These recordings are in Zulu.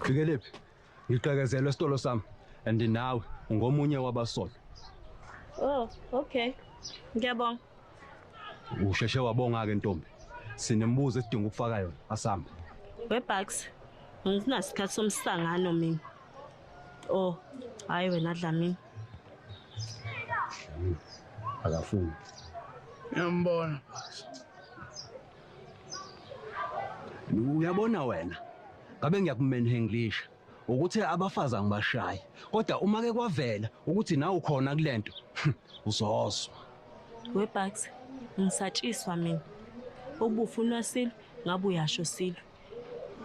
Fikeliphi? Ngiqekezela esitolo sami and nawe ungomunye wabasolo. Oh, okay. Ngiyabonga. Usheshe wabonga ke ntombi. Sinembuzo esidinga ukufaka yona. Asamba. Webucks. Nginasikhathi somsangano mina. Oh, hayi wena Dlamini. Akafuni. Ngiyambona. Uyabona wena. Ngabe ngiyakumena English ukuthi abafazi angibashayi. Kodwa uma ke kwavela ukuthi nawe ukhona kulento uzozwa. Webucks. Ngisatshiswa mina. Okubufunwa silo ngabe uyasho silo.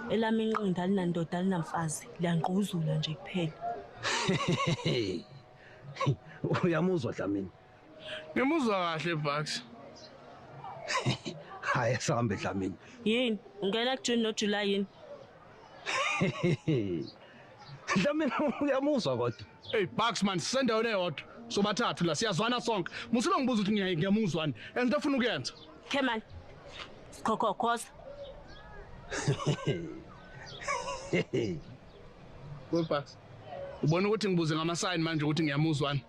Elami inqinda linandoda linamfazi liyangquzula nje kuphela. Uyamuzwa Dlamini? Ngimuzwa kahle Bucks. Hayi sahambe Dlamini. Yini? Ungena kuJune noJuly yini? Dlamini uyamuzwa kodwa. Hey Bucks man, sendaweni eyodwa. Sobathathu la siyazwana sonke. Musilo ngibuza ukuthi ngiyamuzwani. Into ofuna ukuyenza. Come on. Khoza. Good Bucks. Ubona ukuthi ngibuze ngama sign manje ukuthi ngiyamuzwani.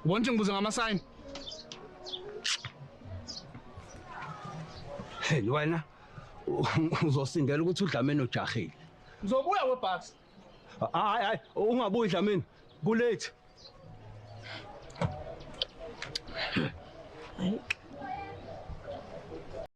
Ubona ukuthi ngibuze ngama sign. Hey wena uzosindela ukuthi uDlamini ujahile. Ngizobuya weBucks. Hayi ungabuyi Dlamini. Kulate. Hayi.